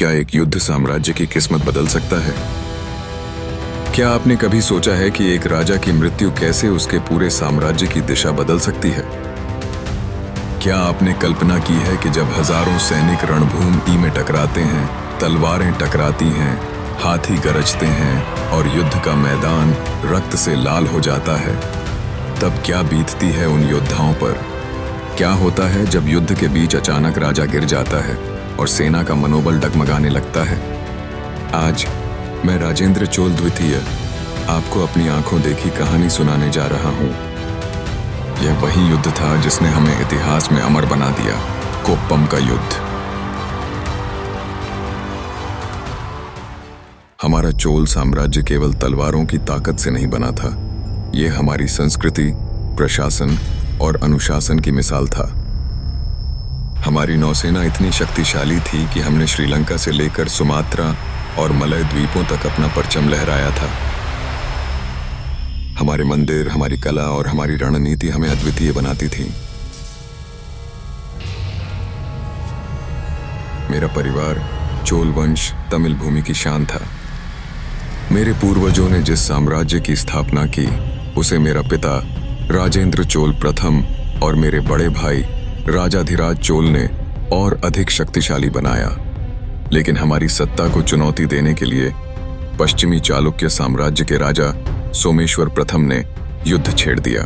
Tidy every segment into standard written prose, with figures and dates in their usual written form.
क्या एक युद्ध साम्राज्य की किस्मत बदल सकता है? क्या आपने कभी सोचा है कि एक राजा की मृत्यु कैसे उसके पूरे साम्राज्य की दिशा बदल सकती है? क्या आपने कल्पना की है कि जब हजारों सैनिक रणभूमि में टकराते हैं, तलवारें टकराती हैं, हाथी गरजते हैं और युद्ध का मैदान रक्त से लाल हो जाता है, तब क्या बीतती है उन योद्धाओं पर? क्या होता है जब युद्ध के बीच अचानक राजा गिर जाता है और सेना का मनोबल डगमगाने लगता है? आज मैं राजेंद्र चोल द्वितीय आपको अपनी आंखों देखी कहानी सुनाने जा रहा हूं। यह वही युद्ध था जिसने हमें इतिहास में अमर बना दिया, कोप्पम का युद्ध। हमारा चोल साम्राज्य केवल तलवारों की ताकत से नहीं बना था, यह हमारी संस्कृति, प्रशासन और अनुशासन की मिसाल था। हमारी नौसेना इतनी शक्तिशाली थी कि हमने श्रीलंका से लेकर सुमात्रा और मलय द्वीपों तक अपना परचम लहराया था। हमारे मंदिर, हमारी कला और हमारी रणनीति हमें अद्वितीय बनाती थी। मेरा परिवार चोल वंश तमिल भूमि की शान था। मेरे पूर्वजों ने जिस साम्राज्य की स्थापना की उसे मेरा पिता राजेंद्र चोल प्रथम और मेरे बड़े भाई राजाधिराज चोल ने और अधिक शक्तिशाली बनाया। लेकिन हमारी सत्ता को चुनौती देने के लिए पश्चिमी चालुक्य साम्राज्य के राजा सोमेश्वर प्रथम ने युद्ध छेड़ दिया।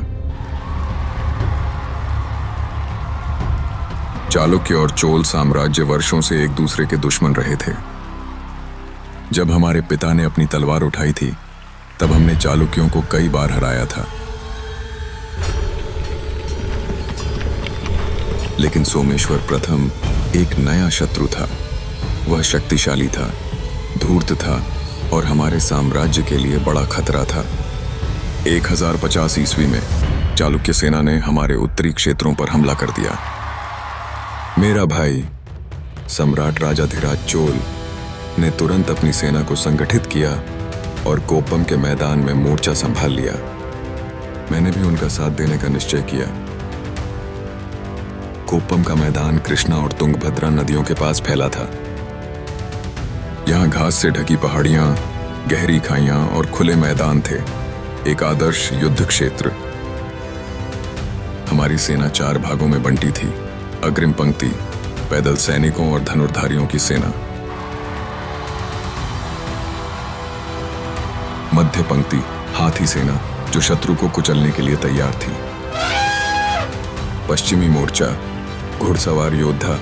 चालुक्य और चोल साम्राज्य वर्षों से एक दूसरे के दुश्मन रहे थे। जब हमारे पिता ने अपनी तलवार उठाई थी, तब हमने चालुक्यों को कई बार हराया था। लेकिन सोमेश्वर प्रथम एक नया शत्रु था। वह शक्तिशाली था, धूर्त था और हमारे साम्राज्य के लिए बड़ा खतरा था। 1050 ईस्वी में चालुक्य सेना ने हमारे उत्तरी क्षेत्रों पर हमला कर दिया। मेरा भाई सम्राट राजाधिराज चोल ने तुरंत अपनी सेना को संगठित किया और कोप्पम के मैदान में मोर्चा संभाल लिया। मैंने भी उनका साथ देने का निश्चय किया। कोप्पम का मैदान कृष्णा और तुंगभद्रा नदियों के पास फैला था। यहाँ घास से ढकी पहाड़ियां, गहरी खाइयां और खुले मैदान थे, एक आदर्श युद्ध क्षेत्र। हमारी सेना 4 भागों में बंटी थी। अग्रिम पंक्ति पैदल सैनिकों और धनुर्धारियों की सेना, मध्य पंक्ति हाथी सेना जो शत्रु को कुचलने के लिए तैयार थी, पश्चिमी मोर्चा घुड़सवार योद्धा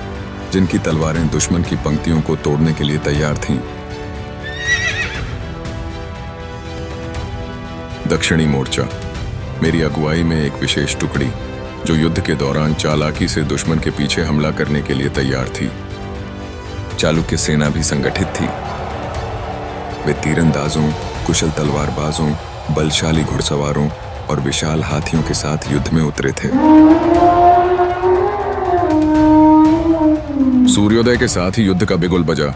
जिनकी तलवारें दुश्मन की पंक्तियों को तोड़ने के लिए तैयार थीं, दक्षिणी मोर्चा मेरी अगुवाई में एक विशेष टुकड़ी जो युद्ध के दौरान चालाकी से दुश्मन के पीछे हमला करने के लिए तैयार थी। चालुक्य सेना भी संगठित थी। वे तीरंदाजों, कुशल तलवारबाजों, बलशाली घुड़सवारों और विशाल हाथियों के साथ युद्ध में उतरे थे। सूर्योदय के साथ ही युद्ध का बिगुल बजा।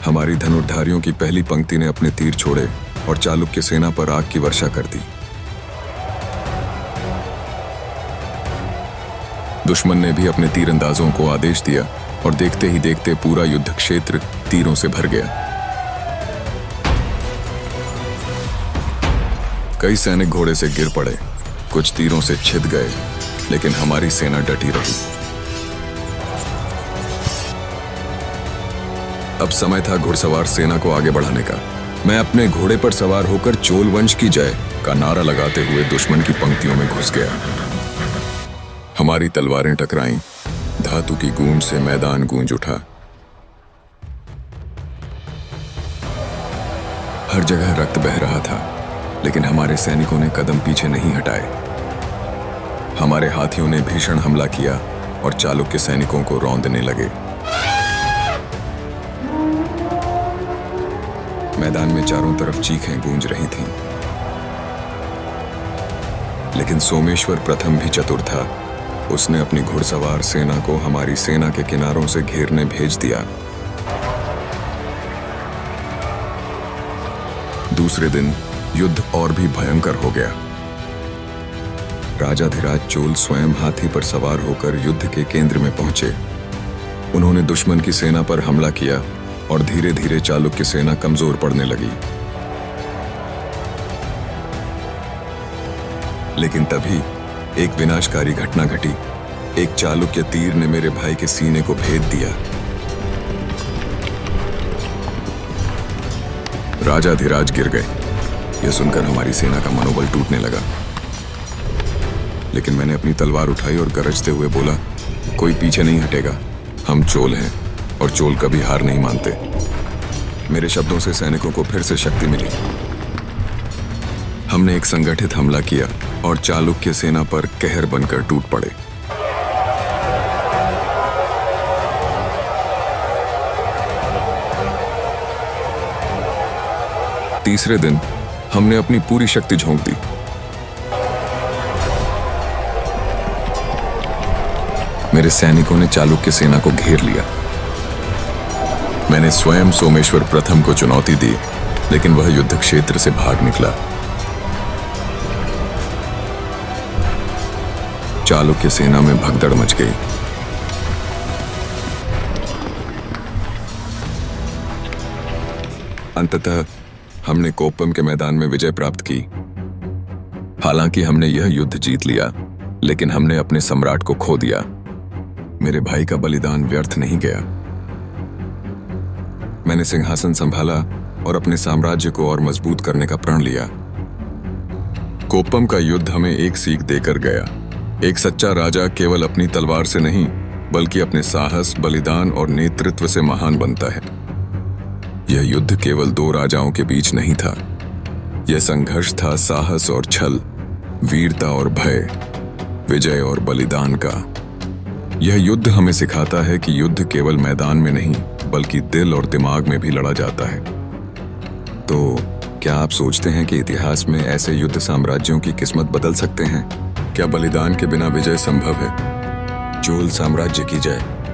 हमारी धनुर्धारियों की पहली पंक्ति ने अपने तीर छोड़े और चालुक्य सेना पर आग की वर्षा कर दी। दुश्मन ने भी अपने तीरंदाजों को आदेश दिया और देखते ही देखते पूरा युद्ध क्षेत्र तीरों से भर गया। कई सैनिक घोड़े से गिर पड़े, कुछ तीरों से छिद गए, लेकिन हमारी सेना डटी रही। अब समय था घुड़सवार सेना को आगे बढ़ाने का। मैं अपने घोड़े पर सवार होकर चोल वंश की जय का नारा लगाते हुए दुश्मन की पंक्तियों में घुस गया। हमारी तलवारें टकराईं, धातु की गूंज से मैदान गूंज उठा। हर जगह रक्त बह रहा था, लेकिन हमारे सैनिकों ने कदम पीछे नहीं हटाए। हमारे हाथियों ने भीषण हमला किया और चालुक्य सैनिकों को रौंदने लगे। मैदान में चारों तरफ चीखें गूंज रही थीं। लेकिन सोमेश्वर प्रथम भी चतुर था। उसने अपनी घुड़सवार सेना को हमारी सेना के किनारों से घेरने भेज दिया। दूसरे दिन युद्ध और भी भयंकर हो गया। राजाधिराज चोल स्वयं हाथी पर सवार होकर युद्ध के केंद्र में पहुंचे। उन्होंने दुश्मन की सेना पर हमला किया और धीरे धीरे चालुक्य सेना कमजोर पड़ने लगी। लेकिन तभी एक विनाशकारी घटना घटी। एक चालुक्य तीर ने मेरे भाई के सीने को भेद दिया। राजा धीराज गिर गए। यह सुनकर हमारी सेना का मनोबल टूटने लगा। लेकिन मैंने अपनी तलवार उठाई और गरजते हुए बोला, कोई पीछे नहीं हटेगा। हम चोल हैं और चोल कभी हार नहीं मानते। मेरे शब्दों से सैनिकों को फिर से शक्ति मिली। हमने एक संगठित हमला किया और चालुक्य सेना पर कहर बनकर टूट पड़े। तीसरे दिन हमने अपनी पूरी शक्ति झोंक दी। मेरे सैनिकों ने चालुक्य सेना को घेर लिया। मैंने स्वयं सोमेश्वर प्रथम को चुनौती दी, लेकिन वह युद्ध क्षेत्र से भाग निकला। चालुक्य सेना में भगदड़ मच गई। अंततः हमने कोप्पम के मैदान में विजय प्राप्त की। हालांकि हमने यह युद्ध जीत लिया, लेकिन हमने अपने सम्राट को खो दिया। मेरे भाई का बलिदान व्यर्थ नहीं गया। मैंने सिंहासन संभाला और अपने साम्राज्य को और मजबूत करने का प्रण लिया। कोप्पम का युद्ध हमें एक सीख देकर गया। एक सच्चा राजा केवल अपनी तलवार से नहीं, बल्कि अपने साहस, बलिदान और नेतृत्व से महान बनता है। यह युद्ध केवल दो राजाओं के बीच नहीं था। यह संघर्ष था साहस और छल, वीरता और भय, विजय और बलिदान का। यह युद्ध हमें सिखाता है कि युद्ध केवल मैदान में नहीं, बल्कि दिल और दिमाग में भी लड़ा जाता है। तो क्या आप सोचते हैं कि इतिहास में ऐसे युद्ध साम्राज्यों की किस्मत बदल सकते हैं? क्या बलिदान के बिना विजय संभव है? चोल साम्राज्य की जय।